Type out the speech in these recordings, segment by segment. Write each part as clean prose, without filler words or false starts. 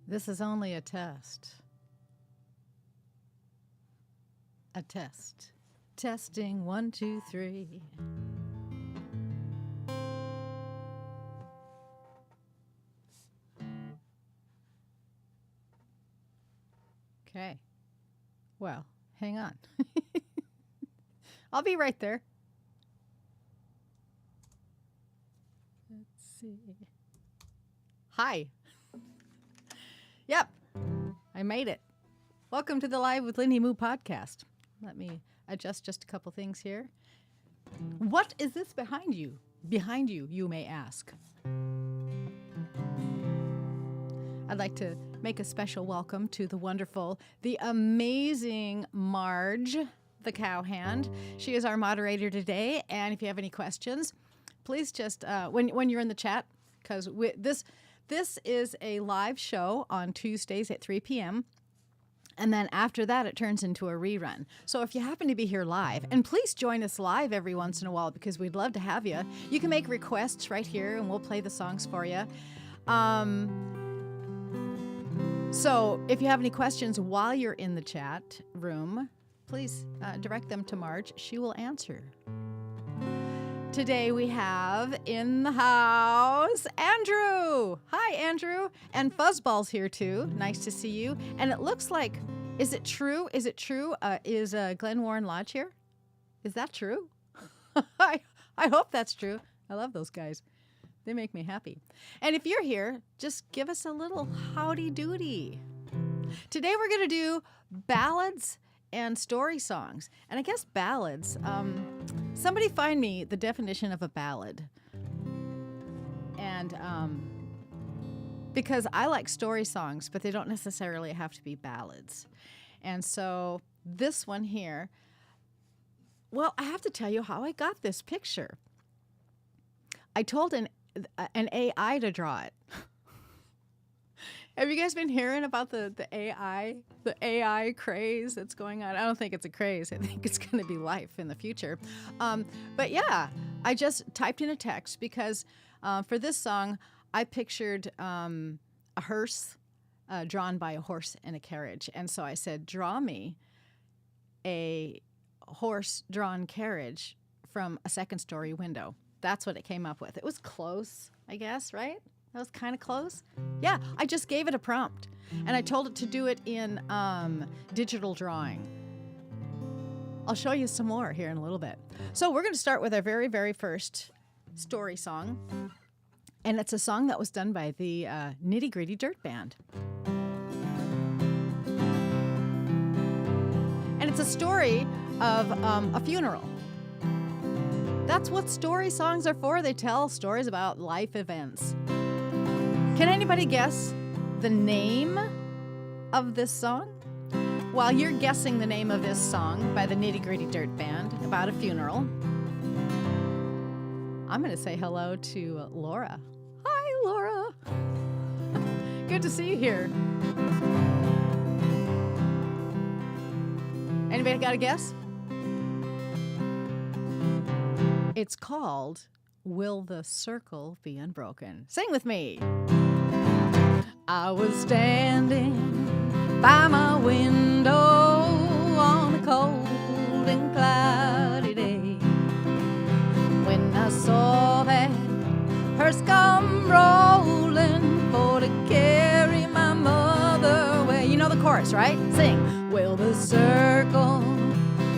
This is only a test. A test. Testing 1, 2, 3. Okay. Well, hang on. I'll be right there. Let's see. Hi. Yep. I made it. Welcome to the Live with LindiMoo podcast. Let me adjust just a couple things here. What is this behind you? Behind you, you may ask. I'd like to make a special welcome to the wonderful, the amazing Marge, the cowhand. She is our moderator today, and if you have any questions, please just, when you're in the chat, because this is a live show on Tuesdays at 3 p.m., and then after that, it turns into a rerun. So if you happen to be here live, and please join us live every once in a while because we'd love to have you. You can make requests right here, and we'll play the songs for you. So if you have any questions while you're in the chat room, please direct them to Marge. She will answer. Today we have in the house Andrew. Hi, Andrew. And Fuzzball's here too. Nice to see you. And it looks like, is it true? Is Glen Warren Lodge here? Is that true? I hope that's true. I love those guys. They make me happy. And if you're here, just give us a little howdy doody. Today we're going to do ballads and story songs. And I guess ballads, somebody find me the definition of a ballad. And because I like story songs, but they don't necessarily have to be ballads. And so this one here, well, I have to tell you how I got this picture. I told an AI to draw it. Have you guys been hearing about the AI craze that's going on? I don't think it's a craze. I think it's going to be life in the future. But yeah, I just typed in a text because for this song, I pictured a hearse drawn by a horse in a carriage. And so I said, draw me a horse-drawn carriage from a second-story window. That's what it came up with. It was close, I guess, right? That was kind of close. Yeah, I just gave it a prompt. And I told it to do it in digital drawing. I'll show you some more here in a little bit. So we're going to start with our very, very first story song. And it's a song that was done by the Nitty Gritty Dirt Band. And it's a story of a funeral. That's what story songs are for. They tell stories about life events. Can anybody guess the name of this song? While you're guessing the name of this song by the Nitty Gritty Dirt Band about a funeral, I'm going to say hello to Laura. Hi, Laura. Good to see you here. Anybody got a guess? It's called Will the Circle Be Unbroken? Sing with me. I was standing by my window on a cold and cloudy day when I saw that hearse come rolling for to carry my mother away. You know the chorus, right? Sing. Will the circle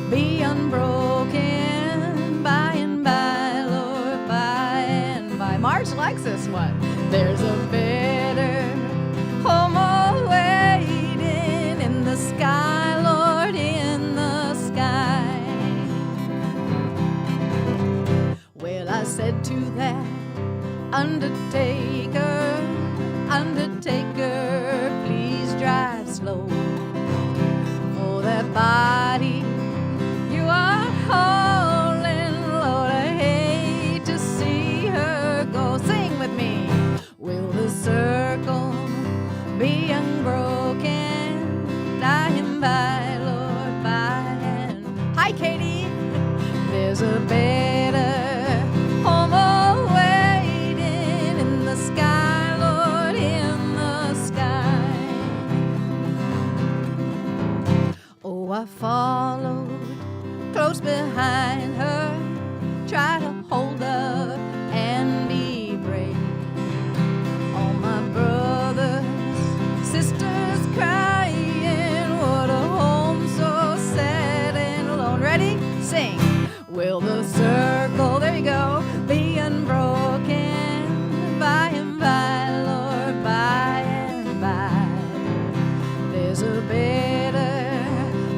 be unbroken by and by, Lord, by and by? Marge likes this one. There's a better home awaiting in the sky, Lord, in the sky. Well, I said to that undertaker, undertaker, please drive slow. For that body you are hauling, Lord, I hate to see her go. Sing with me. Will the close behind her. Try to hold up and be brave. All my brothers, sisters crying, what a home so sad and alone. Ready? Sing. Will the circle, there you go, be unbroken by and by, Lord, by and by. There's a better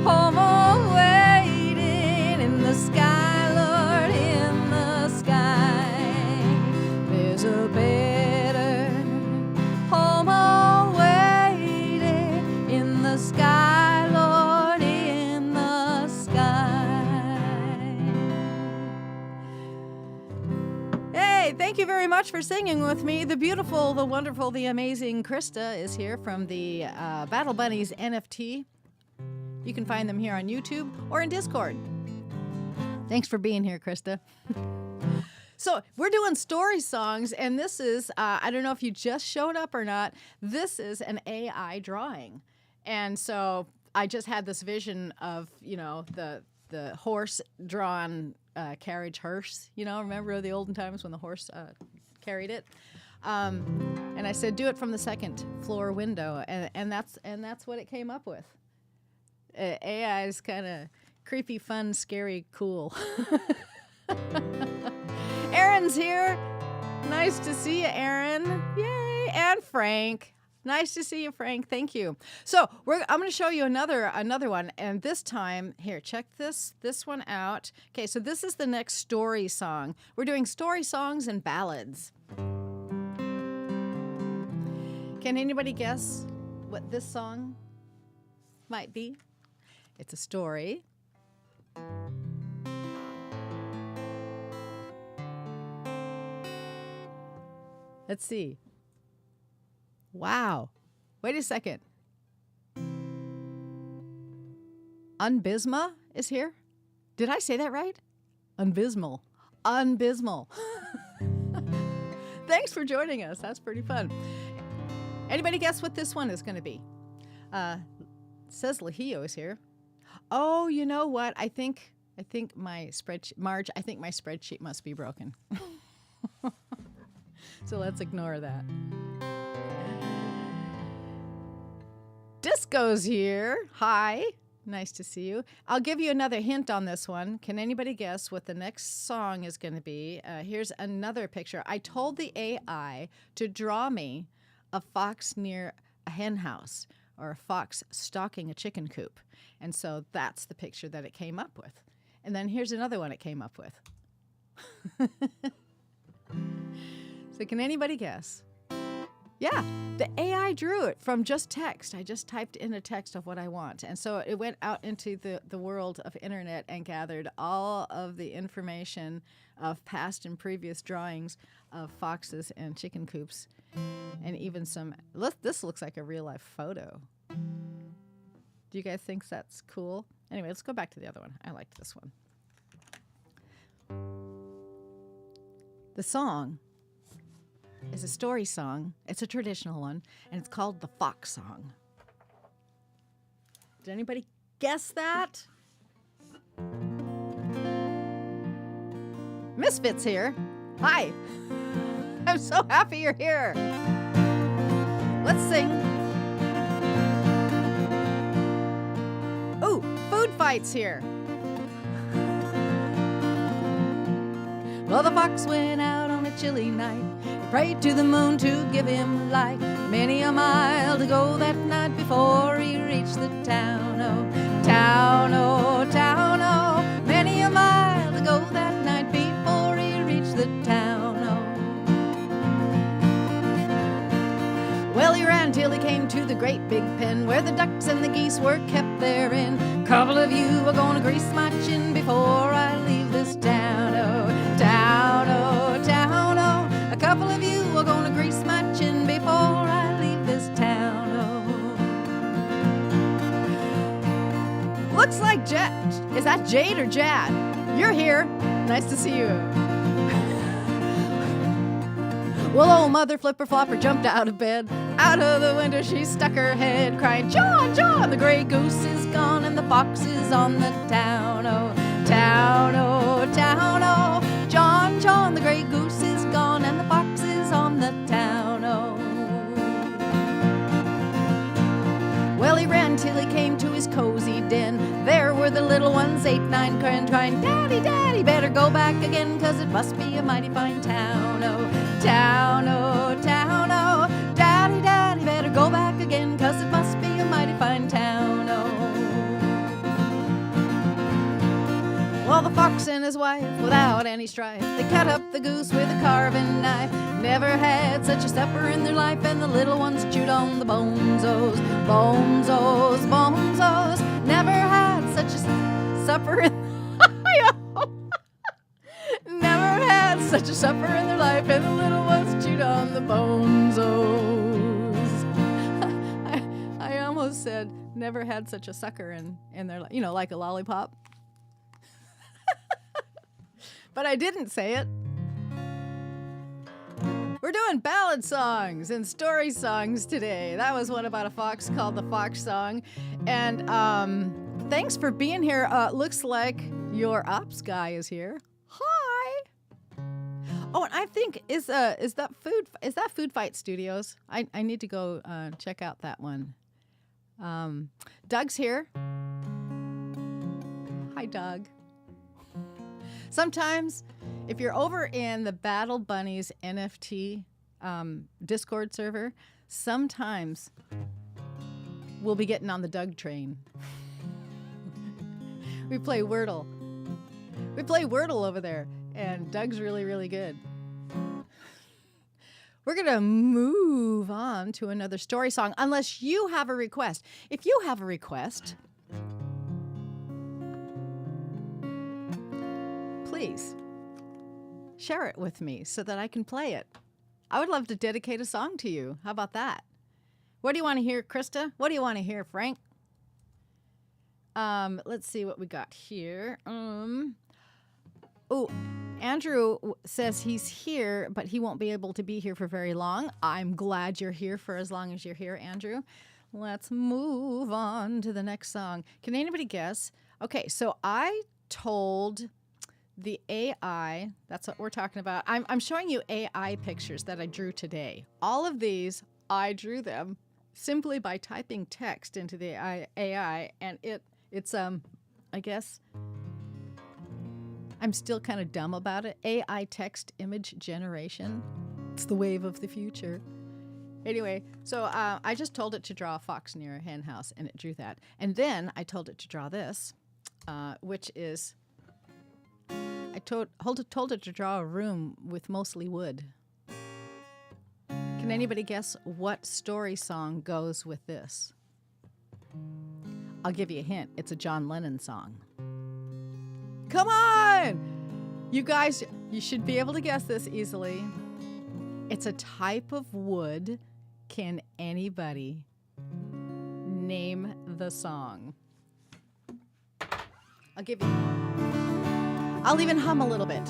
home awaiting in the sky, Lord, in the sky. There's a better home awaiting in the sky, Lord, in the sky. Hey, thank you very much for singing with me. The beautiful, the wonderful, the amazing Krista is here from the Battle Bunnies NFT. You can find them here on YouTube or in Discord. Thanks for being here, Krista. So we're doing story songs, and this is, I don't know if you just showed up or not, this is an AI drawing. And so I just had this vision of, you know, the horse-drawn carriage hearse. You know, remember the olden times when the horse carried it? And I said, do it from the second floor window, and that's what it came up with. AI is kind of creepy, fun, scary, cool. Aaron's here. Nice to see you, Aaron. Yay! And Frank. Nice to see you, Frank. Thank you. So I'm going to show you another one, and this time, here, check this one out. Okay, so this is the next story song. We're doing story songs and ballads. Can anybody guess what this song might be? It's a story. Let's see. Wow. Wait a second. Unbisma is here? Did I say that right? Unbismal. Unbismal. Thanks for joining us. That's pretty fun. Anybody guess what this one is going to be? Says Lahio is here. Oh, you know what? I think my spreadsheet, Marge, I think my spreadsheet must be broken. So let's ignore that. Disco's here. Hi. Nice to see you. I'll give you another hint on this one. Can anybody guess what the next song is going to be? Here's another picture. I told the AI to draw me a fox near a hen house or a fox stalking a chicken coop. And so that's the picture that it came up with. And then here's another one it came up with. So can anybody guess? Yeah, the AI drew it from just text. I just typed in a text of what I want. And so it went out into the world of internet and gathered all of the information of past and previous drawings of foxes and chicken coops. And even some, this looks like a real life photo. Do you guys think that's cool? Anyway, let's go back to the other one. I liked this one. The song is a story song. It's a traditional one, and it's called the Fox Song. Did anybody guess that? Misfits here. Hi. I'm so happy you're here. Let's sing. Ooh, food fights here. Well, the fox went out on a chilly night. He prayed to the moon to give him light. Many a mile to go that night before he reached the town. Oh, town, oh, town, oh. Many a mile to go that night before he reached the town. Oh. Well, he ran till he came to the great big pen where the ducks and the geese were kept therein. Couple of you are gonna grease my chin before I leave this town. Oh, town, oh, town, oh. A couple of you are gonna grease my chin before I leave this town. Oh. Looks like Jad. Is that Jade or Jad? You're here. Nice to see you. Well, old Mother Flipper Flopper jumped out of bed. Out of the window she stuck her head, crying, John, John, the gray goose is gone and the fox is on the town. Oh, Town, oh, John, John, the gray goose is gone and the fox is on the town, oh. Well, he ran till he came to his cozy den. There were the little ones, 8, 9, crying, Daddy, Daddy, better go back again, 'cause it must be a mighty fine town, oh. Town, oh, Daddy, Daddy, better go back again, 'cause it must be a mighty fine town, oh. Well, the fox and his wife, without any strife, they cut up the goose with a carving knife. Never had such a supper in their life, and the little ones chewed on the bonzos, bonzos, bonzos. Never had such a supper in never had such a supper in their life, and the little ones chewed on the bonzos. I almost said never had such a sucker in their life, like a lollipop. But I didn't say it. We're doing ballad songs and story songs today. That was one about a fox called the Fox Song. And thanks for being here. Looks like your ops guy is here. Hi. Oh, and I think is that Food Fight Studios? I need to go check out that one. Doug's here. Hi, Doug. Sometimes, if you're over in the Battle Bunnies NFT Discord server, sometimes we'll be getting on the Doug train. We play Wordle. We play Wordle over there, and Doug's really, really good. We're going to move on to another story song, unless you have a request. If you have a request, please share it with me so that I can play it. I would love to dedicate a song to you. How about that? What do you want to hear, Krista? What do you want to hear, Frank? Let's see what we got here. Oh, Andrew says he's here, but he won't be able to be here for very long. I'm glad you're here for as long as you're here, Andrew. Let's move on to the next song. Can anybody guess? Okay, so I told the AI, that's what we're talking about. I'm showing you AI pictures that I drew today. All of these, I drew them simply by typing text into the AI, and it's I guess I'm still kind of dumb about it. AI text image generation. It's the wave of the future. Anyway, so I just told it to draw a fox near a hen house, and it drew that. And then I told it to draw this, which is, I told it to draw a room with mostly wood. Can anybody guess what story song goes with this? I'll give you a hint. It's a John Lennon song. Come on! You guys, you should be able to guess this easily. It's a type of wood. Can anybody name the song? I'll even hum a little bit.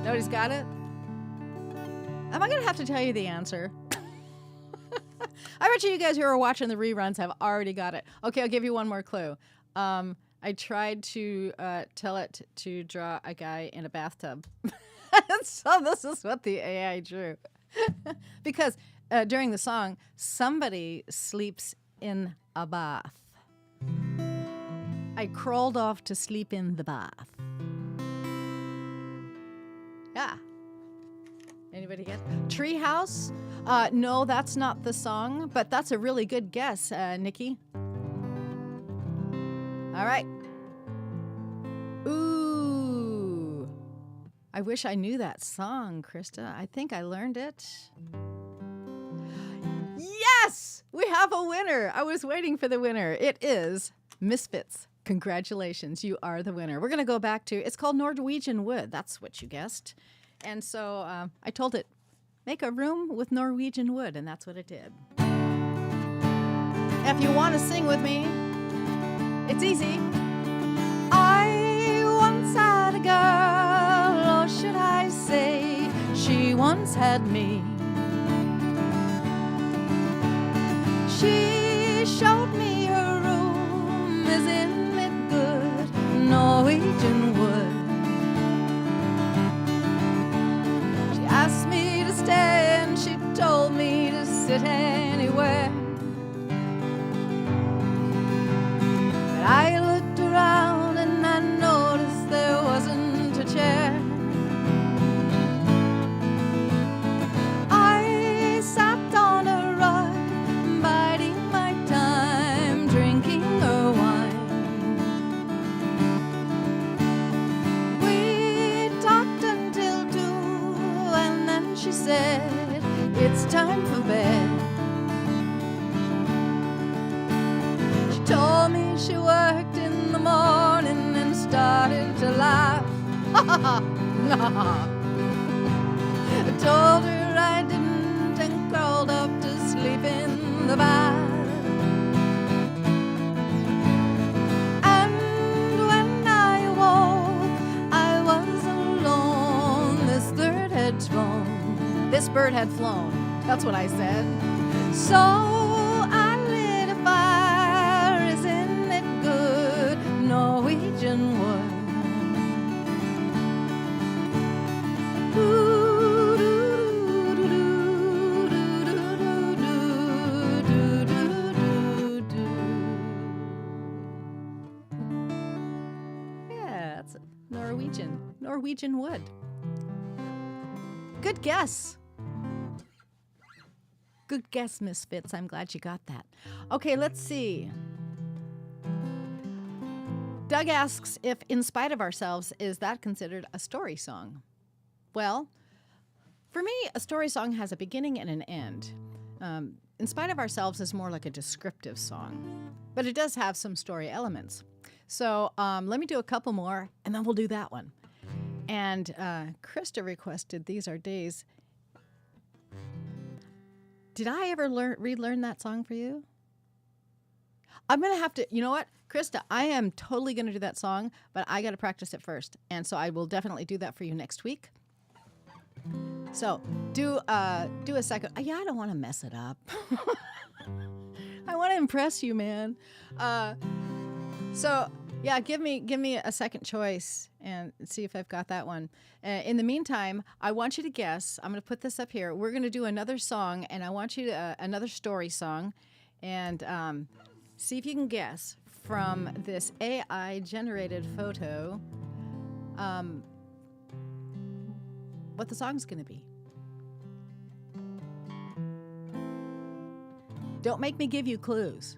Nobody's got it? Am I going to have to tell you the answer? I bet you guys who are watching the reruns have already got it. Okay, I'll give you one more clue. I tried to tell it to draw a guy in a bathtub. So this is what the AI drew. Because during the song, somebody sleeps in a bath. I crawled off to sleep in the bath. Yeah. Anybody get Treehouse? No, that's not the song, but that's a really good guess, Nikki. All right. Ooh. I wish I knew that song, Krista. I think I learned it. Yes! We have a winner. I was waiting for the winner. It is Misfits Congratulations, you are the winner. We're going to go back to, it's called Norwegian Wood. That's what you guessed. And so I told it, make a room with Norwegian wood, and that's what it did. If you want to sing with me, it's easy. I once had a girl, or should I say, she once had me. She showed me her room, isn't it good, Norwegian wood. She asked me to stay and she told me to sit anywhere. But I looked around and I noticed there wasn't a chair. I sat on a rug, biding my time, drinking her wine. We talked until 2, and then she said, it's time for bed. She told me she worked in the morning and started to laugh. I told her I didn't and crawled up to sleep in the bath. And when I awoke, I was alone. This bird had flown. That's what I said. So I lit a fire, isn't it good, Norwegian wood. Yeah, that's Norwegian wood. Good guess. Good guess, Misfits. I'm glad you got that. Okay, let's see. Doug asks if In Spite of Ourselves, is that considered a story song? Well, for me, a story song has a beginning and an end. In Spite of Ourselves is more like a descriptive song, but it does have some story elements. So let me do a couple more, and then we'll do that one. And Krista requested These Are Days. Did I ever relearn that song for you? I'm going to have to, you know what, Krista, I am totally going to do that song, but I got to practice it first. And so I will definitely do that for you next week. So do a second. Yeah, I don't want to mess it up. I want to impress you, man. So yeah, give me a second choice and see if I've got that one. In the meantime, I want you to guess. I'm going to put this up here. We're going to do another song, and I want you to another story song, and see if you can guess from this AI-generated photo what the song's going to be. Don't make me give you clues.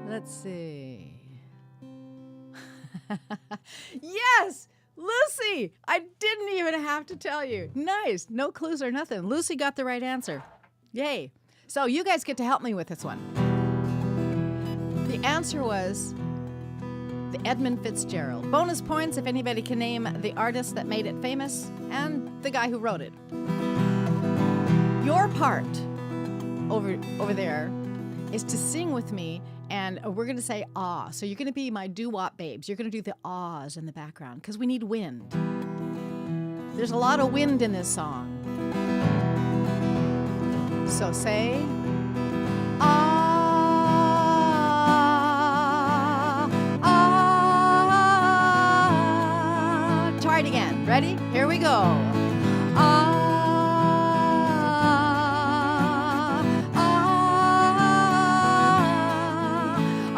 Let's see. Yes! Lucy! I didn't even have to tell you. Nice. No clues or nothing. Lucy got the right answer. Yay. So you guys get to help me with this one. The answer was the Edmund Fitzgerald. Bonus points if anybody can name the artist that made it famous and the guy who wrote it. Your part over there is to sing with me, and we're going to say ah. So you're going to be my doo-wop babes. You're going to do the ahs in the background because we need wind. There's a lot of wind in this song. So say ah. Try it again. Ready? Here we go.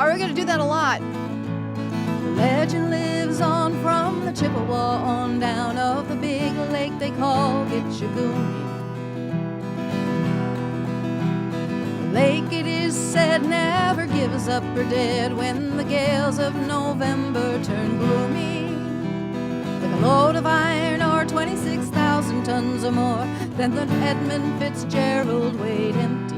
We're going to do that a lot. The legend lives on from the Chippewa on down of the big lake they call Gitchagumi. The lake, it is said, never gives up her dead when the gales of November turn gloomy. With a load of iron or 26,000 tons or more, then the Edmund Fitzgerald weighed empty.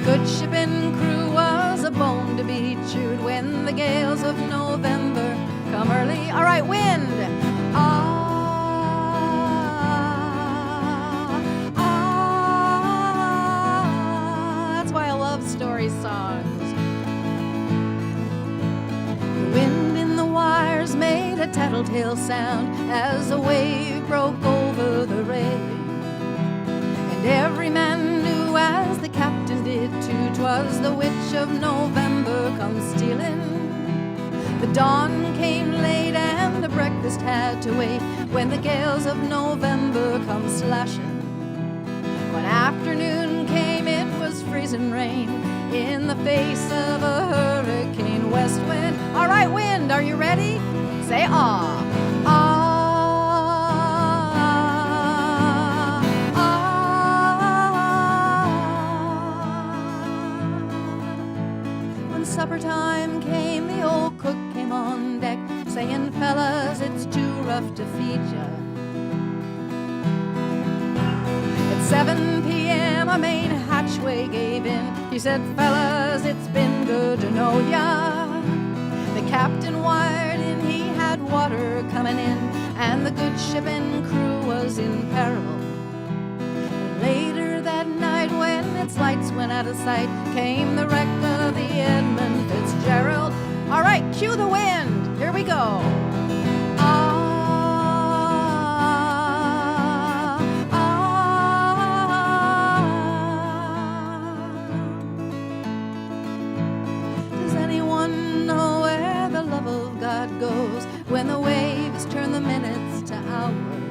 good ship and crew was a bone to be chewed when the gales of November come early. All right, wind. That's why I love story songs. The wind in the wires made a tattletale sound as a wave broke over the rail. And every man knew, as the captain did too, 'twas the witch of November come stealing. The dawn came late and the breakfast had to wait when the gales of November come slashing. When afternoon came, it was freezing rain in the face of a hurricane west wind. All right, wind, are you ready? Say ah. Supper time came, the old cook came on deck, saying, fellas, it's too rough to feed ya. At 7 p.m. a main hatchway gave in. He said, fellas, it's been good to know ya. The captain wired in, he had water coming in, and the good ship and crew was in peril. Later that night, when its lights went out of sight, came the wreck of the Edmund Fitzgerald. All right, cue the wind. Here we go. Does anyone know where the love of God goes when the waves turn the minutes to hours?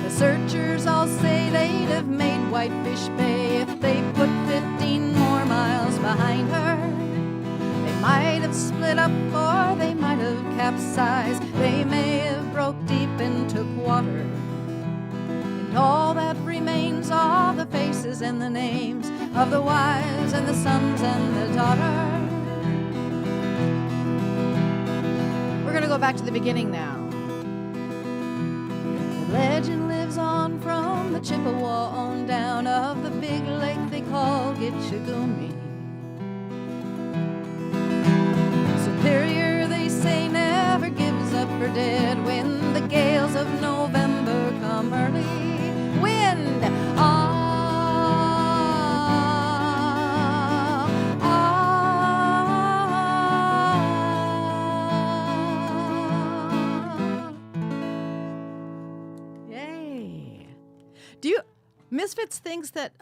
The searchers all say they'd have made Whitefish Bay if they put 15 more miles behind her. They might have split up or they might have capsized. They may have broke deep and took water. And all that remains are the faces and the names of the wives and the sons and the daughters. We're going to go back to the beginning now. The legend lives on from the Chippewa on down of the big lake they call Gitchagumi. Superior, they say, never gives up her dead when the gales of November come early. Wind! Do you, Misfits thinks that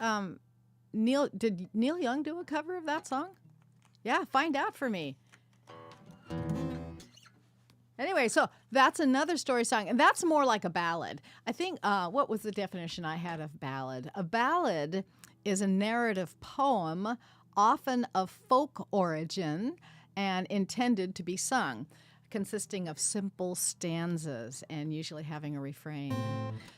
did Neil Young do a cover of that song? Yeah, find out for me. Anyway, so that's another story song, and that's more like a ballad. I think, what was the definition I had of ballad? A ballad is a narrative poem, often of folk origin and intended to be sung, consisting of simple stanzas and usually having a refrain.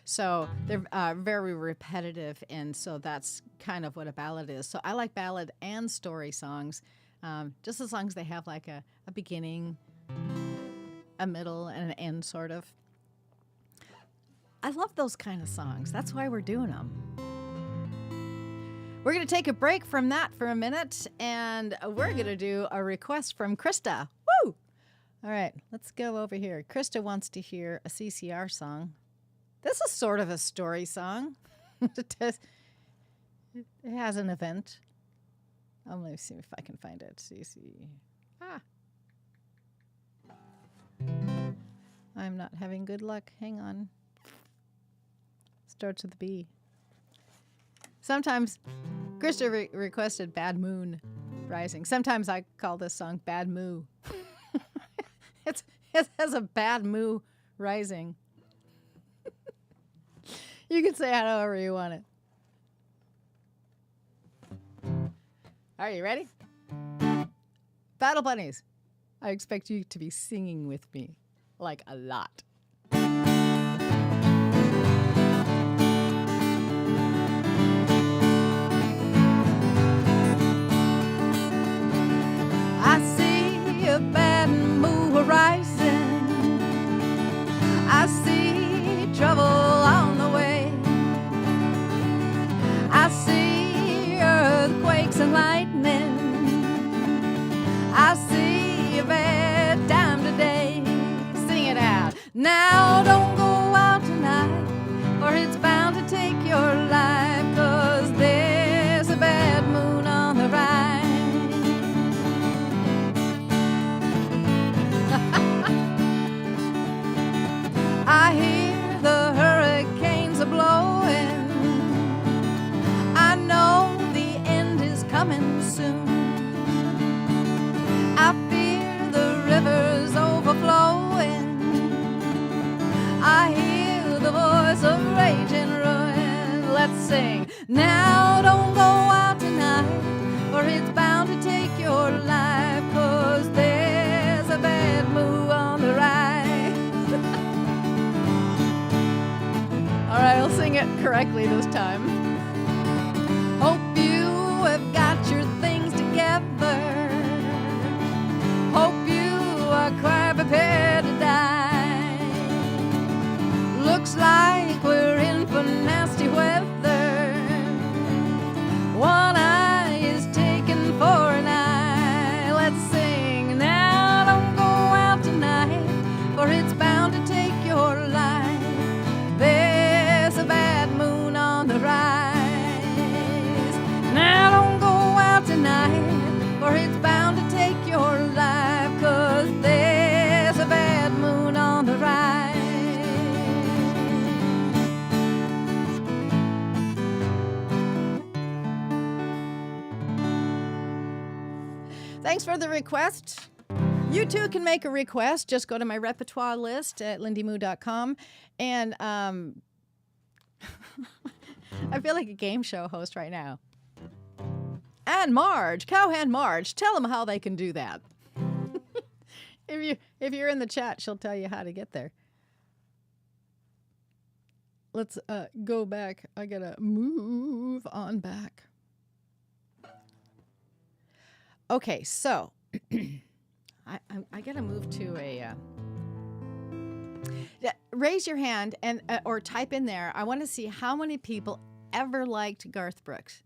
So they're very repetitive, and so that's kind of what a ballad is. So I like ballad and story songs, just as long as they have like a beginning, a middle, and an end, sort of. I love those kind of songs. That's why we're doing them. We're going to take a break from that for a minute, and we're going to do a request from Krista. Woo! All right, let's go over here. Krista wants to hear a CCR song. This is sort of a story song. It has an event. Let me see if I can find it. I'm not having good luck. Hang on. Starts with a B. Sometimes Krista requested Bad Moon Rising. Sometimes I call this song Bad Moo. It has a bad moo rising. You can say it however you want it. Are you ready? Battle Bunnies, I expect you to be singing with me, like a lot. I see a bad moo rising. I see trouble on the way. I see earthquake sing. Now don't go out tonight, for it's bound to take your life, 'cause there's a bad moo on the rise. All right, I'll sing it correctly this time. Hope you have got your things together. Hope you are quite prepared to die. Looks like we're in for nasty weather. One eye is taken for an eye. Let's sing. Now don't go out tonight, for it's bound to take your life. There's a bad moon on the rise. Now don't go out tonight, for it's bound to take your life, 'cause there's a bad moon on the rise. Thanks for the request. You too can make a request. Just go to my repertoire list at LindiMoo.com. And I feel like a game show host right now. And Marge, Cowhand Marge, tell them how they can do that. If you're in the chat, she'll tell you how to get there. Let's go back. I gotta move on back. Okay, so I gotta move to a. Raise your hand and or type in there. I want to see how many people ever liked Garth Brooks.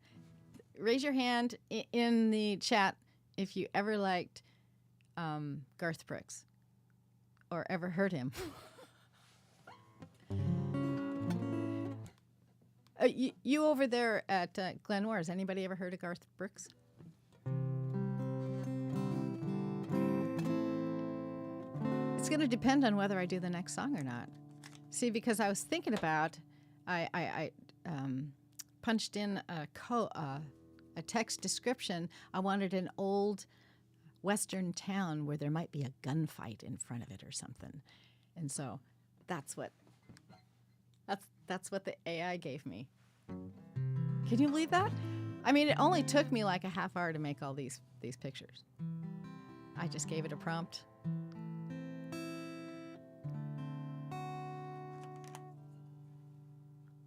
Raise your hand in the chat if you ever liked Garth Brooks or ever heard him. You over there at Glenmore, has anybody ever heard of Garth Brooks? It's going to depend on whether I do the next song or not. See, because I was thinking about, I punched in a text description. I wanted an old Western town where there might be a gunfight in front of it or something, and so that's what the AI gave me. Can you believe that? I mean, it only took me like a half hour to make all these pictures. I just gave it a prompt.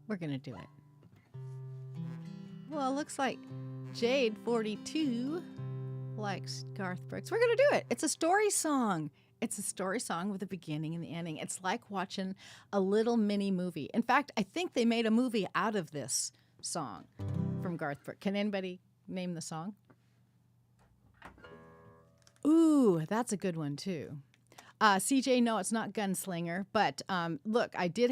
We're going to do it. Well, it looks like Jade 42 likes Garth Brooks. We're going to do it. It's a story song. It's a story song with a beginning and the ending. It's like watching a little mini movie. In fact, I think they made a movie out of this song from Garth Brooks. Can anybody name the song? Ooh, that's a good one too. CJ, no, it's not Gunslinger, but look, I did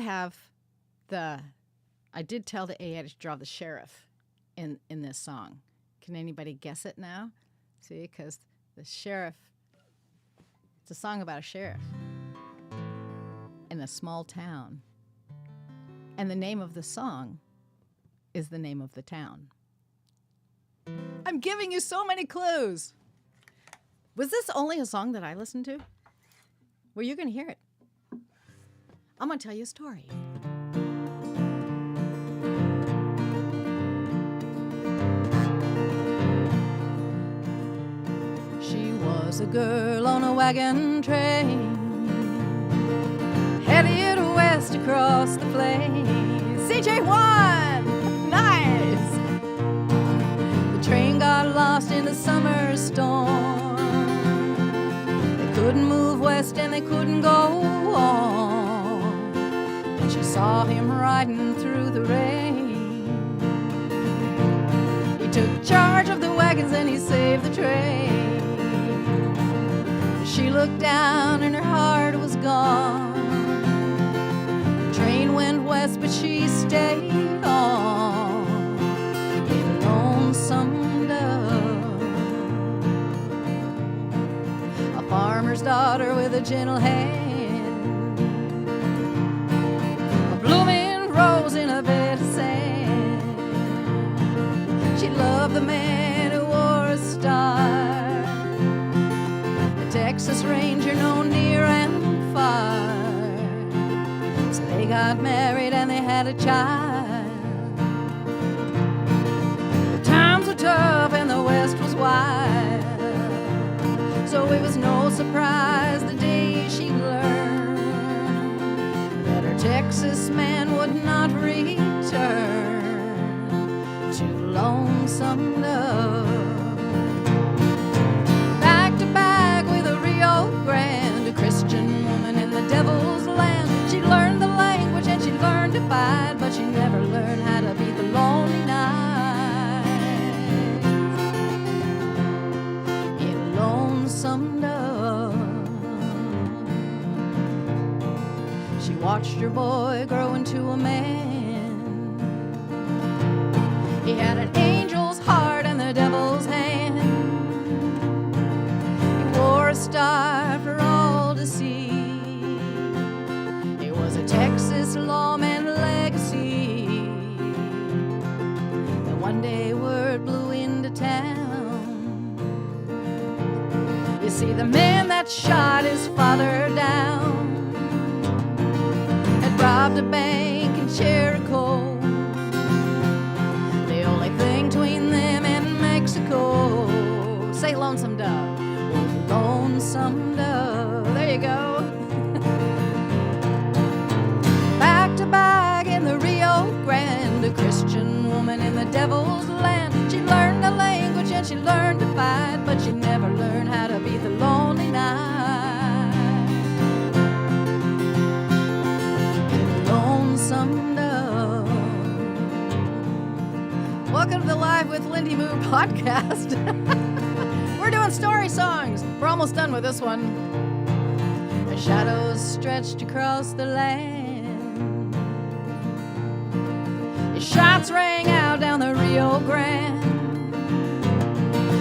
tell the AI to draw the sheriff in this song. Can anybody guess it now? See, because the sheriff, it's a song about a sheriff in a small town. And the name of the song is the name of the town. I'm giving you so many clues. Was this only a song that I listened to? Well, you're going to hear it. I'm going to tell you a story. She was a girl on a wagon train, headed west across the plains. CJ1! Nice! The train got lost in a summer storm. They couldn't move west and they couldn't go on. And she saw him riding through the rain. He took charge of the wagons and he saved the train. She looked down and her heart was gone. The train went west but she stayed on in Lonesome Dove. A farmer's daughter with a gentle hand, a blooming rose in a bed of sand. She loved the man who wore a star, Texas Ranger known near and far. So they got married and they had a child. tough and the West was wild. So it was no surprise the day she learned that her Texas man would not return to Lonesome Dove. Back to back with a Rio Grande, a Christian woman in the devil's land. She learned the language and she learned to fight, but she never learned how to beat the lonely night in Lonesome Dove. She watched her boy grow into a man. He had an angel's heart and the devil's hand. He wore a star for all to see. It was a Texas lawman legacy. And one day word blew into town. You see, the man that shot his father down had robbed a bank in Jericho. The only thing between them and Mexico, say Lonesome Dove, was Lonesome Dove. There you go. Back to back in the Rio Grande, a Christian woman in the devil's land. She learned the language and she learned to fight, but she never learned how to beat the lonely night in Lonesome Dove. Welcome to the Live with LindiMoo podcast. We're doing story songs. We're almost done with this one. The shadows stretched across the land. The shots rang out down the Rio Grande.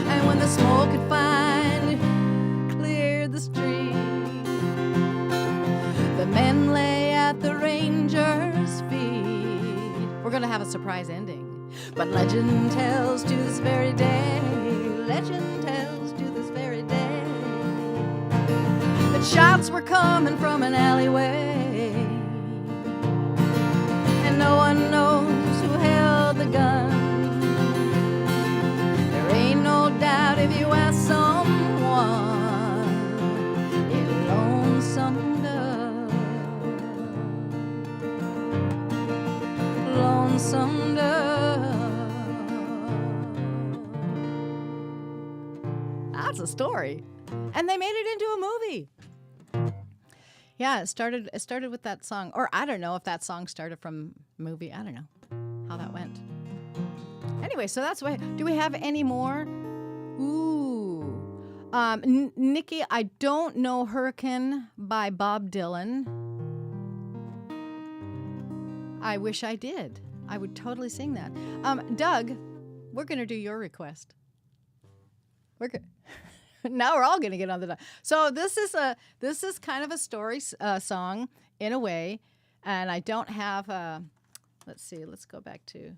And when the smoke had finally cleared the street, the men lay at the ranger's feet. We're going to have a surprise ending. But legend tells to this very day, legend tells to this very day, that shots were coming from an alleyway, and no one knows who held the gun. There ain't no doubt if you ask someone, it's Lonesome Dove, Lonesome Dove. That's a story. And they made it into a movie. Yeah, it started with that song. Or I don't know if that song started from a movie. I don't know how that went. Anyway, so that's why. Do we have any more? Ooh. Nikki, I don't know Hurricane by Bob Dylan. I wish I did. I would totally sing that. Doug, we're going to do your request. We're good. Now we're all going to get on the. So this is kind of a story song in a way, and I don't have. Let's see. Let's go back to.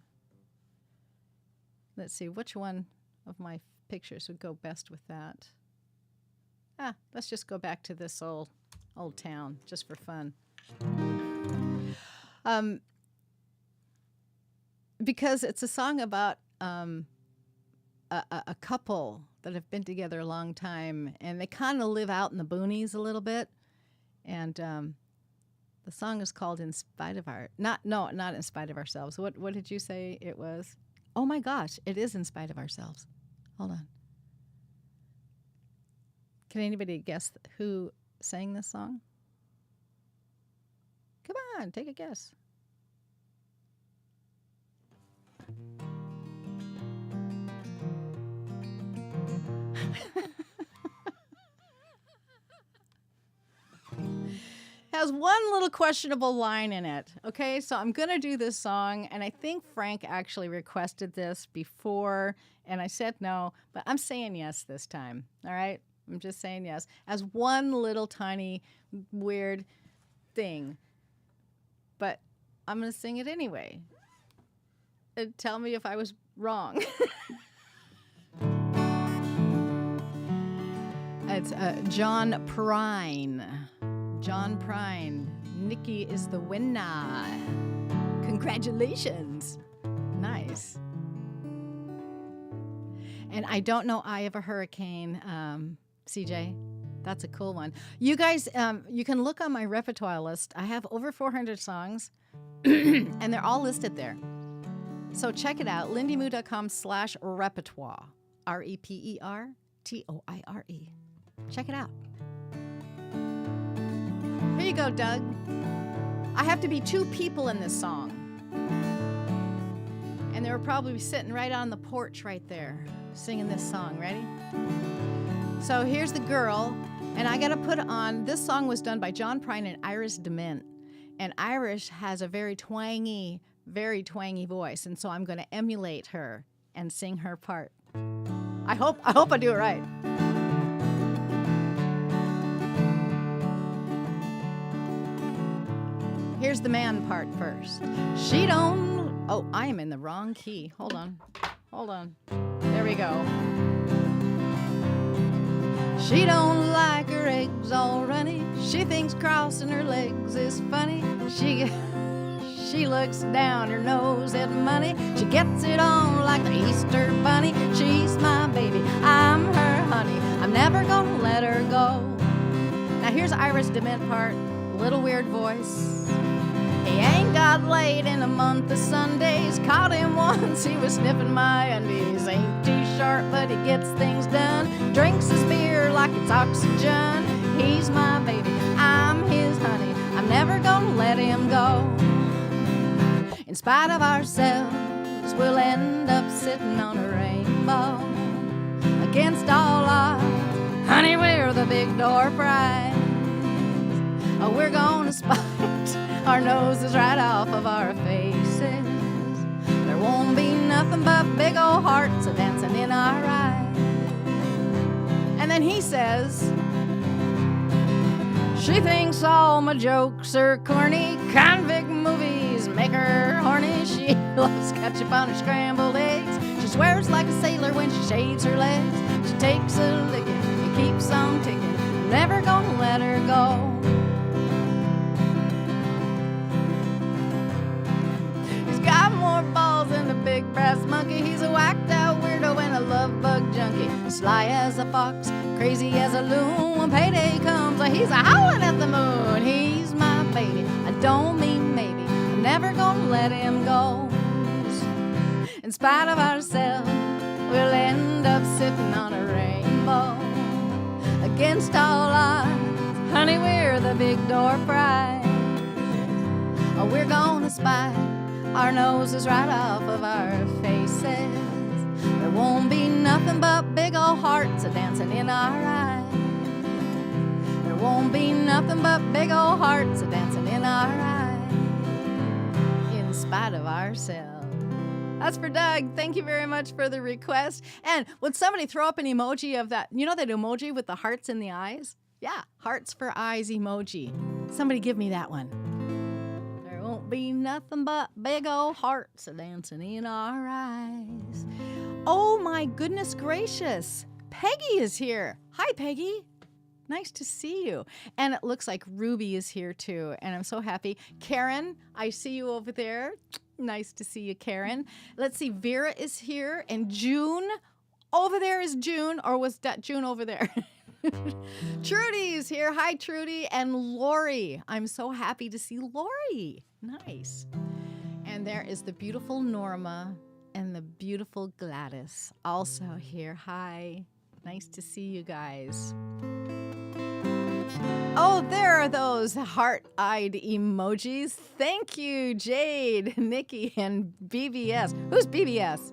Let's see which one of my pictures would go best with that. Let's just go back to this old town just for fun. Because it's a song about a couple that have been together a long time, and they kind of live out in the boonies a little bit. And the song is called "In Spite of Our..." Not "In Spite of Ourselves." What did you say it was? Oh my gosh, it is "In Spite of Ourselves." Hold on. Can anybody guess who sang this song? Come on, take a guess. Has one little questionable line in it. Okay, so I'm going to do this song, and I think Frank actually requested this before, and I said no, but I'm saying yes this time. All right? I'm just saying yes. As one little tiny weird thing. But I'm going to sing it anyway. And tell me if I was wrong. It's John Prine. John Prine. Nikki is the winner. Congratulations. Nice. And I don't know Eye of a Hurricane, CJ. That's a cool one. You guys, you can look on my repertoire list. I have over 400 songs, and they're all listed there. So check it out, lindimoo.com/repertoire, REPERTOIRE. Check it out. Here you go, Doug. I have to be two people in this song. And they were probably sitting right on the porch right there, singing this song. Ready? So here's the girl, and I got to put on, this song was done by John Prine and Iris DeMint. And Iris has a very twangy voice, and so I'm going to emulate her and sing her part. I hope I do it right. Here's the man part first. She don't... Oh, I am in the wrong key. Hold on. There we go. She don't like her eggs all runny. She thinks crossing her legs is funny. She looks down her nose at money. She gets it on like the Easter bunny. She's my baby, I'm her honey. I'm never gonna let her go. Now here's Iris DeMint part. Little weird voice. He ain't got laid in a month of Sundays. Caught him once, he was sniffing my undies. Ain't too sharp, but he gets things done. Drinks his beer like it's oxygen. He's my baby, I'm his honey. I'm never gonna let him go. In spite of ourselves, we'll end up sitting on a rainbow. Against all odds, honey, we're the big door prize. Oh, we're gonna spite our noses right off of our faces. There won't be nothing but big old hearts a-dancing in our eyes. And then he says, she thinks all my jokes are corny. Convict movies make her horny. She loves ketchup on her scrambled eggs. She swears like a sailor when she shaves her legs. She takes a licking and keeps on ticking. I'm never gonna let her go. Got more balls than a big brass monkey. He's a whacked out weirdo and a love bug junkie. Sly as a fox, crazy as a loon. When payday comes, he's a howling at the moon. He's my baby, I don't mean maybe. I'm never gonna let him go. In spite of ourselves, we'll end up sitting on a rainbow. Against all odds, honey, we're the big door prize. Oh, we're gonna spy our noses right off of our faces. There won't be nothing but big old hearts a-dancing in our eyes. There won't be nothing but big old hearts a-dancing in our eyes. In spite of ourselves. That's for Doug. Thank you very much for the request. And would somebody throw up an emoji of that? You know that emoji with the hearts in the eyes? Yeah, hearts for eyes emoji. Somebody give me that one. Won't be nothing but big old hearts a-dancing in our eyes. Oh my goodness gracious. Peggy is here. Hi, Peggy. Nice to see you. And it looks like Ruby is here too. And I'm so happy. Karen, I see you over there. Nice to see you, Karen. Let's see. Vera is here. And June. Over there is June. Or was that June over there? Trudy's here. Hi, Trudy. And Lori. I'm so happy to see Lori. Nice. And there is the beautiful Norma and the beautiful Gladys also here. Hi. Nice to see you guys. Oh, there are those heart-eyed emojis. Thank you, Jade, Nikki, and BBS. Who's BBS?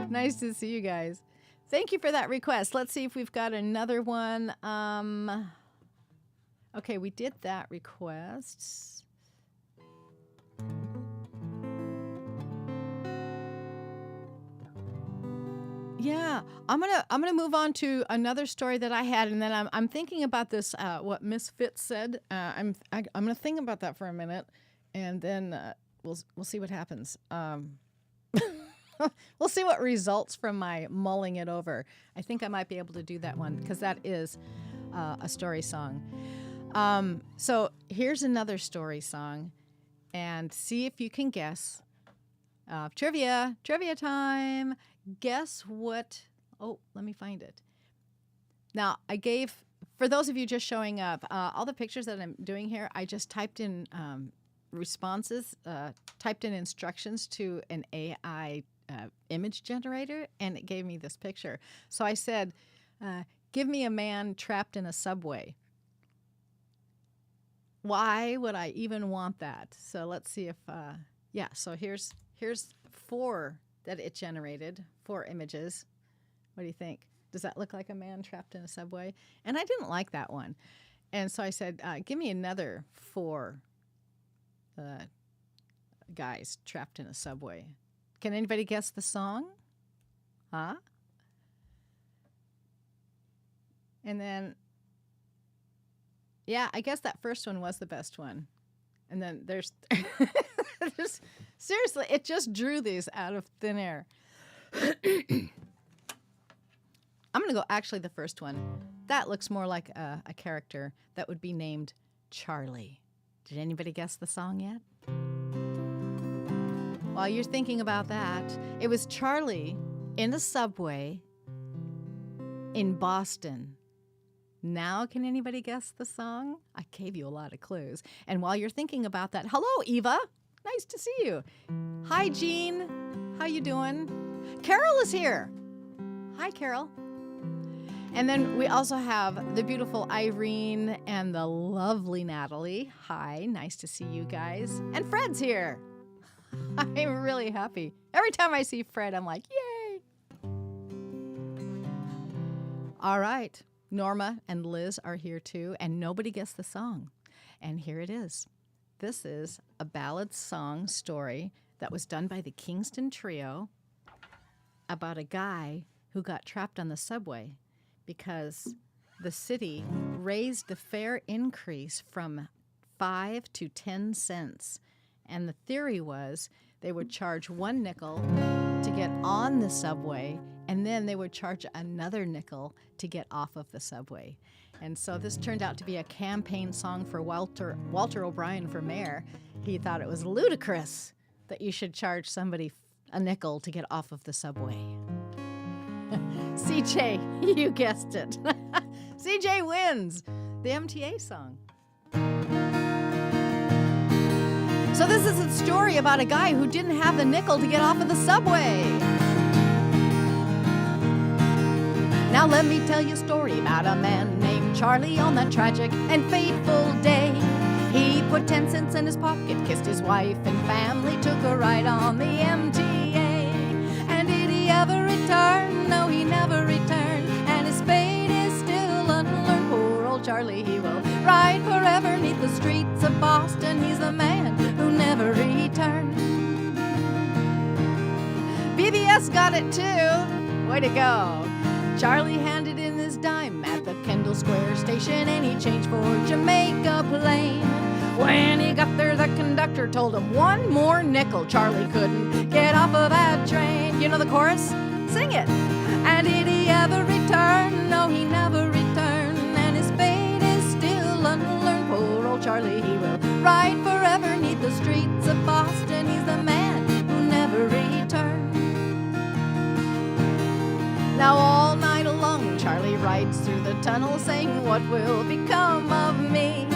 Nice to see you guys. Thank you for that request. Let's see if we've got another one. Okay, we did that request. Yeah, I'm gonna move on to another story that I had, and then I'm thinking about this. What Miss Fitz said. I'm gonna think about that for a minute, and then we'll see what happens. We'll see what results from my mulling it over. I think I might be able to do that one because that is a story song. So here's another story song, and see if you can guess. Trivia time. guess what? Oh, let me find it. Now, I gave, for those of you just showing up, all the pictures that I'm doing here, I just typed in responses, typed in instructions to an AI image generator, and it gave me this picture. So I said, give me a man trapped in a subway. Why would I even want that? So let's see if, yeah, so here's 4 that it generated, 4 images. What do you think? Does that look like a man trapped in a subway? And I didn't like that one. And so I said, give me another 4 guys trapped in a subway. Can anybody guess the song? Huh? And then, yeah, I guess that first one was the best one. And then there's, seriously, it just drew these out of thin air. I'm going to go actually the first one. That looks more like a character that would be named Charlie. Did anybody guess the song yet? While you're thinking about that, it was Charlie in a subway in Boston. Now, can anybody guess the song? I gave you a lot of clues. And while you're thinking about that, hello, Eva. Nice to see you. Hi, Jean. How you doing? Carol is here. Hi, Carol. And then we also have the beautiful Irene and the lovely Natalie. Hi, nice to see you guys. And Fred's here. I'm really happy. Every time I see Fred, I'm like, yay. All right. Norma and Liz are here too, and nobody guessed the song. And here it is. This is a ballad song story that was done by the Kingston Trio about a guy who got trapped on the subway because the city raised the fare increase from 5 to 10 cents. And the theory was they would charge 1 nickel to get on the subway, and then they would charge another nickel to get off of the subway. And so this turned out to be a campaign song for Walter O'Brien for mayor. He thought it was ludicrous that you should charge somebody a nickel to get off of the subway. CJ, you guessed it. CJ wins the MTA song. So this is a story about a guy who didn't have the nickel to get off of the subway. Now let me tell you a story about a man named Charlie on that tragic and fateful day. He put 10 cents in his pocket, kissed his wife and family, took a ride on the MTA. And did he ever return? No, he never returned. And his fate is still unlearned. Poor old Charlie, he will ride forever 'neath the streets of Boston. He's the man who never returned. BBS got it too. Way to go. Charlie handed in his dime at the Kendall Square station, and he changed for Jamaica Plain. When he got there, the conductor told him 1 more nickel. Charlie couldn't get off of that train. You know the chorus? Sing it. And did he ever return? No, he never returned. And his fate is still unlearned. Poor old Charlie, he will ride forever 'neath the streets of Boston. He's the man who never returned. Now all night long, Charlie rides through the tunnel saying, what will become of me?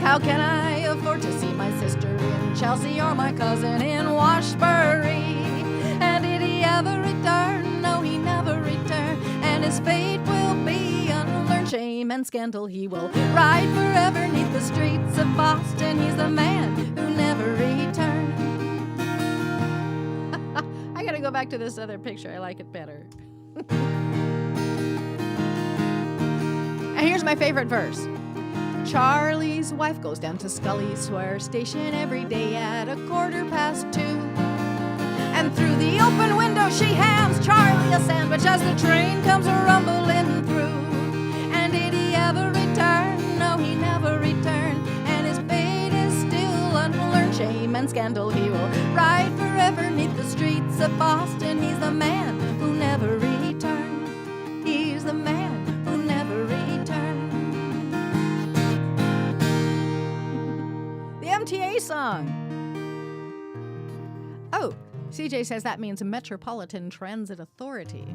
How can I afford to see my sister in Chelsea or my cousin in Washbury? And did he ever return? No, he never returned. And his fate will be unlearned. Shame and scandal, he will ride forever 'neath the streets of Boston. He's the man who never returned. I gotta go back to this other picture. I like it better. And here's my favorite verse. Charlie's wife goes down to Scully Square station every day at 2:15. And through the open window she hands Charlie a sandwich as the train comes rumbling through. And did he ever return? No, he never returned. And his fate is still unlearned. Shame and scandal, he will ride forever 'neath the streets of Boston. He's the man who never returned. He's the man who never returned. The MTA song. Oh, CJ says that means Metropolitan Transit Authority.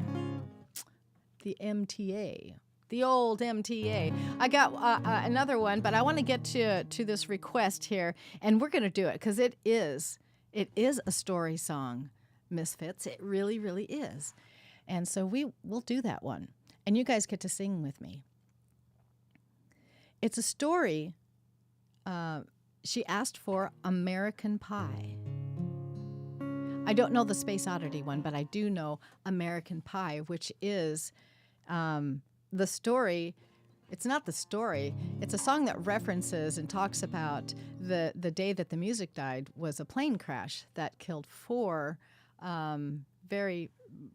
The MTA. The old MTA. I got another one, but I want to get to this request here, and we're going to do it because it is a story song, Misfits. It really, really is. And so we'll do that one, and you guys get to sing with me. It's a story. She asked for American Pie. I don't know the Space Oddity one, but I do know American Pie, which is the story. It's not the story. It's a song that references and talks about the day that the Moosic died was a plane crash that killed 4 very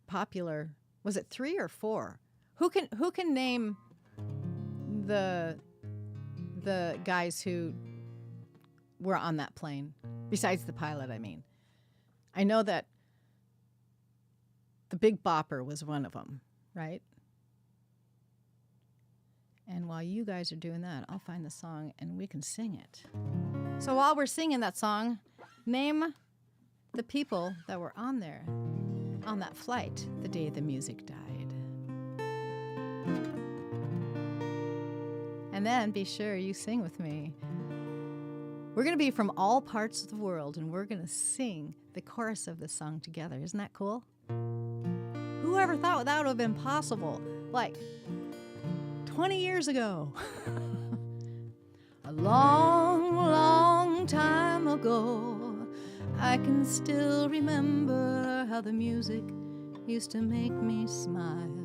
popular. Was it 3 or 4? Who can name the guys who were on that plane besides the pilot? I mean, I know that the Big Bopper was one of them, right? And while you guys are doing that, I'll find the song and we can sing it. So while we're singing that song, name the people that were on there, on that flight, the day the Moosic died. And then be sure you sing with me. We're going to be from all parts of the world, and we're going to sing the chorus of this song together. Isn't that cool? Whoever thought that would have been possible? Like 20 years ago. A long, long time ago, I can still remember how the music used to make me smile.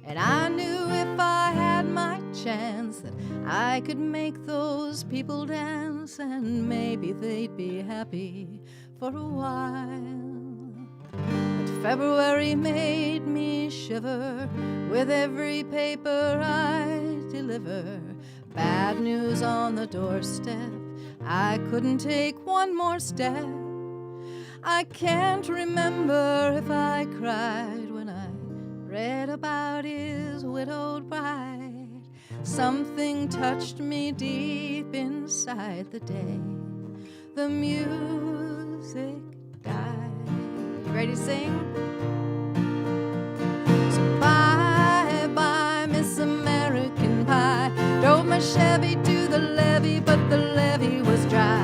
And I knew if I had my chance that I could make those people dance, and maybe they'd be happy for a while. But February made me shiver with every paper I deliver. Bad news on the doorstep, I couldn't take one more step. I can't remember if I cried when I read about his widowed bride. Something touched me deep inside the day the music died. You ready to sing? So bye bye, Miss American Pie. Drove my Chevy to the levee, but the levee was dry.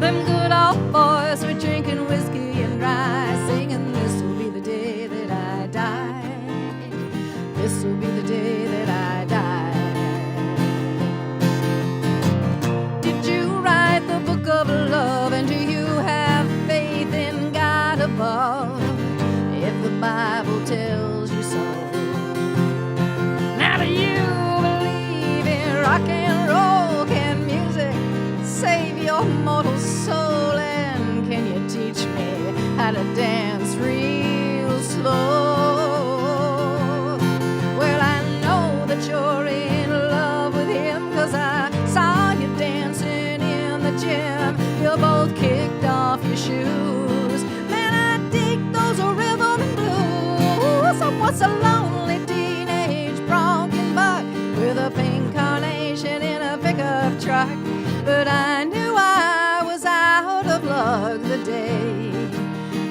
Them good old boys were drinking whiskey and rye, singing, "This will be the day that I die. This will be the day that I die." Did you write the book of love, and do you have faith in God above? If the Bible tells you so. Now do you believe in rock and roll? Can music save your mortal soul? And can you teach me how to dance real slow? Well, I know that you're in love with him, 'cause I saw you dancing in the gym. You both kicked off your shoes. Man, I dig those rhythm and blues. So what's a lonely teenage bronchian buck with a pink carnation in a pickup truck? But I knew I was out of luck the day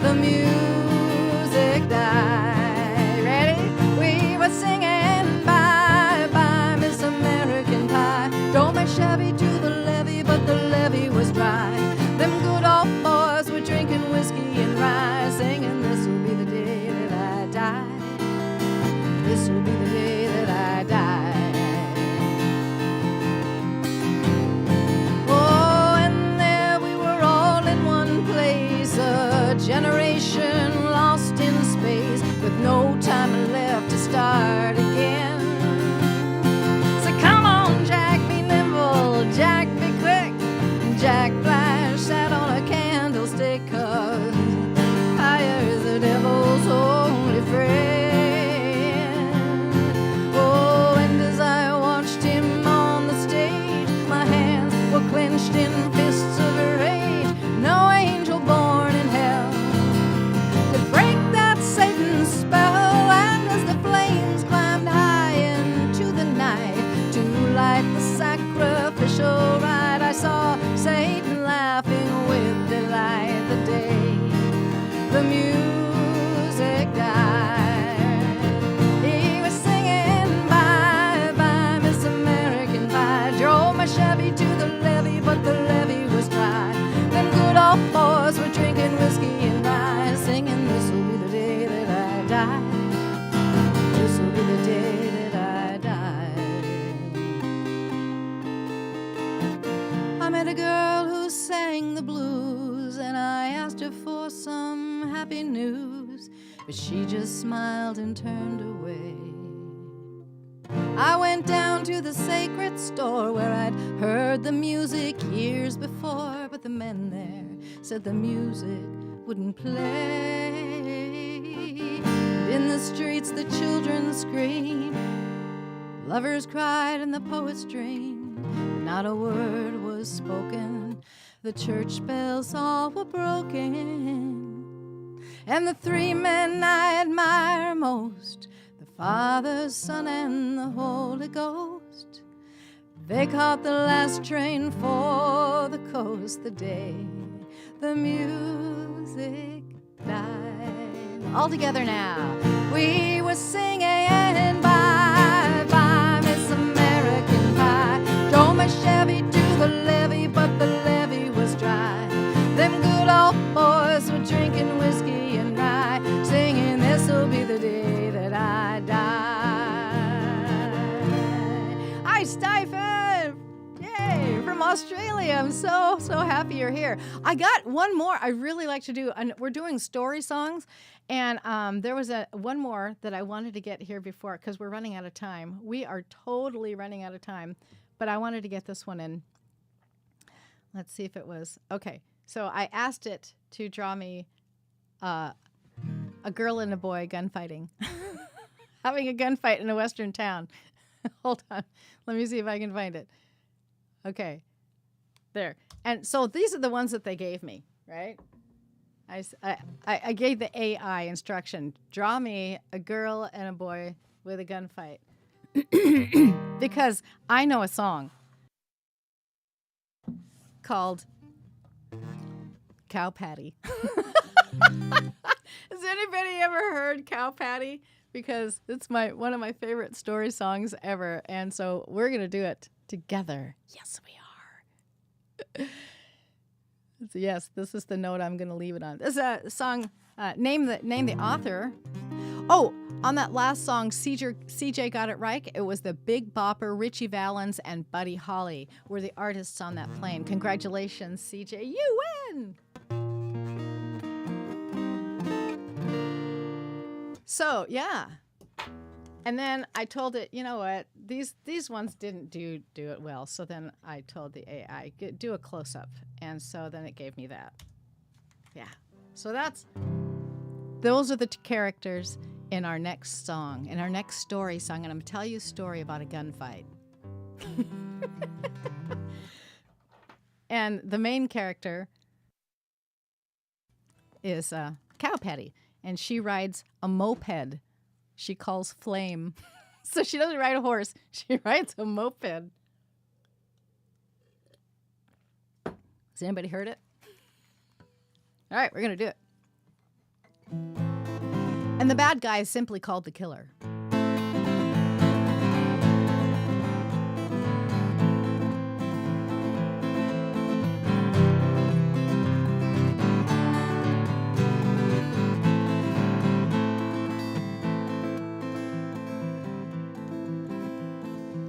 the music died. Ready? We were singing bye bye, Miss American Pie. Drove my Chevy to the levee, but the levee was dry. Them good old boys were drinking whiskey and rye, singing, "This will be the day that I die. This will be the day that I die." Oh, and there we were all in one place, a generation lost in space, with no time left to start again. So come on, Jack, be nimble, Jack, be quick. Jack Flash sat on a candlestick, 'cause fire's the devil's only friend. Oh, and as I watched him on the stage, my hands were clenched in fists of rage. No angel born in hell the music died. He was singing bye bye Miss American Pie. Drove my Chevy to the levee, but the levee was dry. Them good old boys were drinking whiskey and rye, singing this'll be the day that I die. This'll be the day that I die. I met a girl who sang the blues, and I asked her for some happy news, but she just smiled and turned away. I went down to the sacred store where I'd heard the music years before, but the men there said the music wouldn't play. In the streets the children screamed, lovers cried and the poets dreamed, but not a word was spoken. The church bells all were broken, and the three men I admire most, the Father, Son, and the Holy Ghost, they caught the last train for the coast the day the music died. All together now. We were singing bye bye Miss American Pie. Drove my Chevy to the levee, but the levee was dry. Them good old boys were drinking whiskey and rye, singing this'll be the day that I die. Hi, Stephen! Yay, from Australia. I'm so happy you're here. I got one more I really like to do. And we're doing story songs, and there was one more that I wanted to get here before, because we're running out of time. We are totally running out of time, but I wanted to get this one in. Let's see if it was. Okay, so I asked it to draw me a girl and a boy gunfighting. Having a gunfight in a western town. Hold on. Let me see if I can find it. Okay. There. And so these are the ones that they gave me, right? I gave the AI instruction. Draw me a girl and a boy with a gunfight. Because I know a song called Cow Patty. Has anybody ever heard Cow Patty? Because it's one of my favorite story songs ever. And so we're going to do it together. Yes, we are. Yes, this is the note I'm going to leave it on. This is a song, name the author. Oh, on that last song, CJ got it right. It was the Big Bopper, Richie Valens, and Buddy Holly were the artists on that plane. Congratulations, CJ. You win! So, yeah. And then I told it, you know what, these ones didn't do it well. So then I told the AI, do a close-up. And so then it gave me that. Yeah. So those are the characters in our next song, in our next story song. And I'm going to tell you a story about a gunfight. And the main character is Cow Patty. And she rides a moped she calls Flame. So she doesn't ride a horse. She rides a moped. Has anybody heard it? All right, we're going to do it. And the bad guy is simply called the Killer.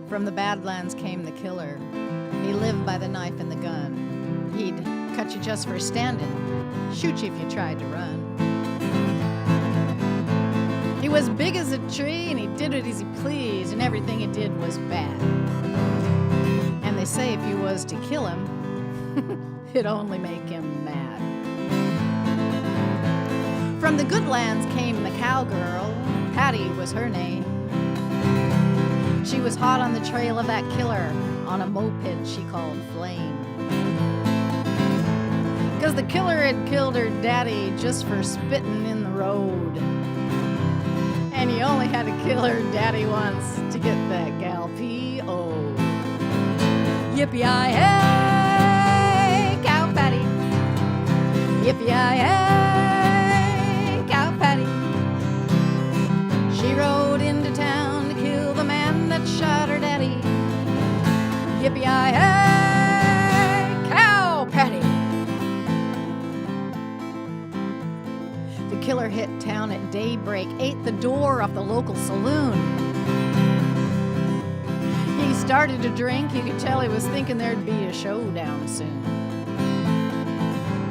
From the Badlands came the Killer. He lived by the knife and the gun. He'd cut you just for standing, shoot you if you tried to run. He was big as a tree and he did it as he pleased, and everything he did was bad. And they say if you was to kill him, it'd only make him mad. From the good lands came the cowgirl. Patty was her name. She was hot on the trail of that killer on a moped she called Flame. 'Cause the killer had killed her daddy just for spitting in the road. And he only had to kill her daddy once to get that gal P.O. Yippee-yi-hey, Cow Patty. Yippee-yi-hey, Yippee-yi-hey, cow patty. The killer hit town at daybreak, ate the door off the local saloon. He started to drink, you could tell he was thinking there'd be a showdown soon.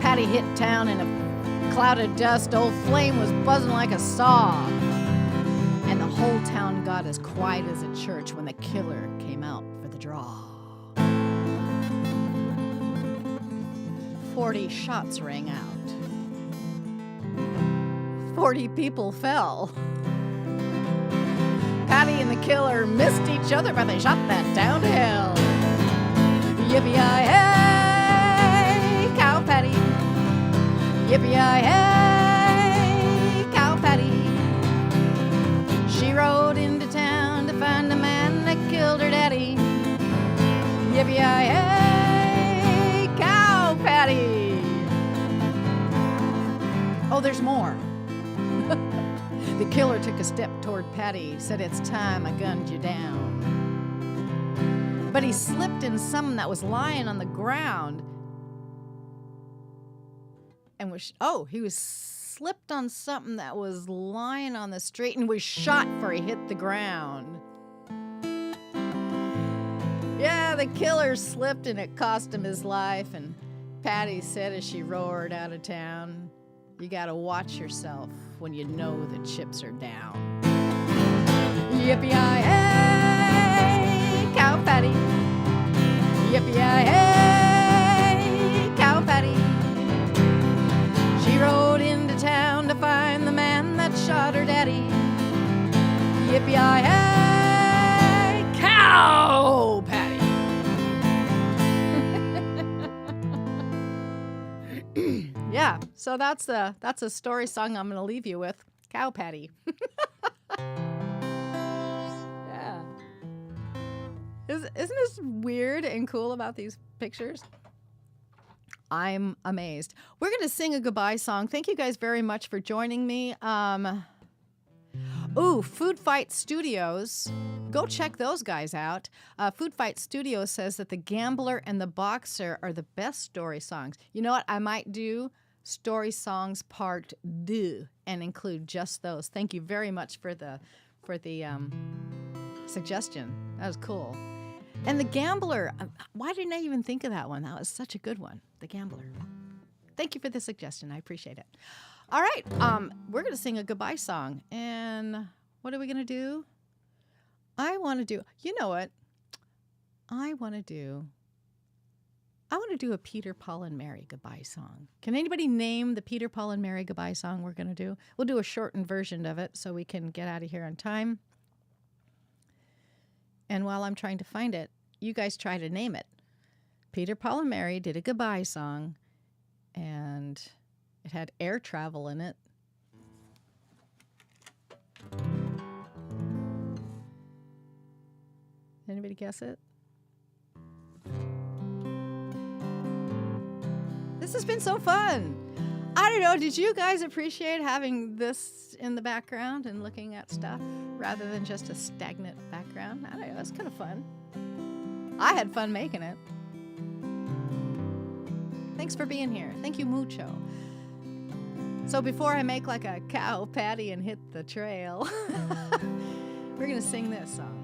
Patty hit town in a cloud of dust, old Flame was buzzing like a saw. And the whole town got as quiet as a church when the killer came out for the draw. 40 shots rang out. 40 people fell. Patty and the killer missed each other, but they shot that town to hell. Yippee-yi-hey, cow patty. Yippee-yi-hey, cow patty. She rode into town to find the man that killed her daddy. Yippee-yi-hey, cow patty. Oh, there's more. The killer took a step toward Patty, said, "It's time I gunned you down." But he slipped in something that was lying on the ground. And he was slipped on something that was lying on the street and was shot before he hit the ground. Yeah, the killer slipped and it cost him his life. And Patty said as she roared out of town, "You gotta watch yourself when you know the chips are down." Yippee-yi-hey, cow patty. Yippee-yi-hey, cow patty. She rode into town to find the man that shot her daddy. Yippee-yi-hey, cow patty. Yeah, so that's a story song I'm going to leave you with. Cow patty. Yeah. Isn't this weird and cool about these pictures? I'm amazed. We're going to sing a goodbye song. Thank you guys very much for joining me. Food Fight Studios. Go check those guys out. Food Fight Studios says that The Gambler and the Boxer are the best story songs. You know what? I might do Story Songs Part 2 and include just those. Thank you very much for the suggestion. That was cool. And The Gambler, why didn't I even think of that one? That was such a good one. The Gambler. Thank you for the suggestion. I appreciate it. All right, we're going to sing a goodbye song. And what are we going to do? You know what? I want to do a Peter, Paul, and Mary goodbye song. Can anybody name the Peter, Paul, and Mary goodbye song we're going to do? We'll do a shortened version of it so we can get out of here on time. And while I'm trying to find it, you guys try to name it. Peter, Paul, and Mary did a goodbye song, and it had air travel in it. Anybody guess it? This has been so fun. I don't know, did you guys appreciate having this in the background and looking at stuff rather than just a stagnant background? I don't know, it's kind of fun. I had fun making it. Thanks for being here. Thank you mucho. So before I make like a cow patty and hit the trail, we're going to sing this song.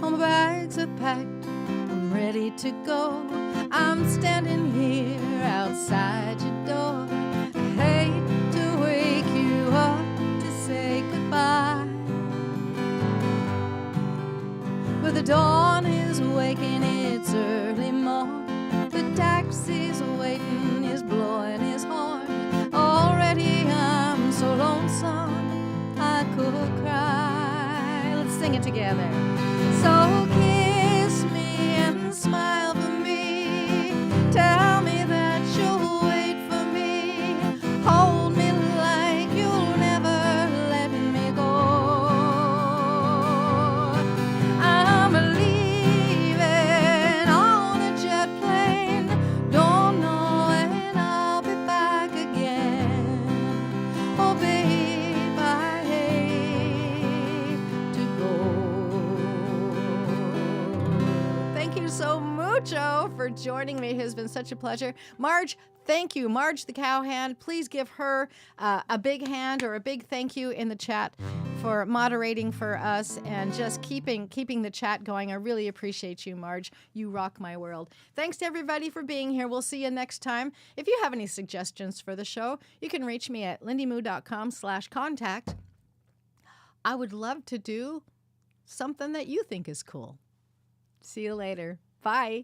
All my bags are packed, I'm ready to go. I'm standing here outside your door. I hate to wake you up to say goodbye, but the dawn is waking, it's early morn. The taxi's waiting, he's blowing his horn. Already I'm so lonesome I could cry. Let's sing it together. So kiss me and smile for me. Tell me that you'll wait for me. Hold me like you'll never let me go. I'm leaving on a jet plane. Don't know when I'll be back again. Oh, babe, I hate to go. joining me. It has been such a pleasure. Marge, thank you. Marge the cowhand, please give her a big hand or a big thank you in the chat for moderating for us and just keeping the chat going. I really appreciate you, Marge. You rock my world. Thanks to everybody for being here. We'll see you next time. If you have any suggestions for the show, you can reach me at lindimoo.com/contact. I would love to do something that you think is cool. See you later. Bye.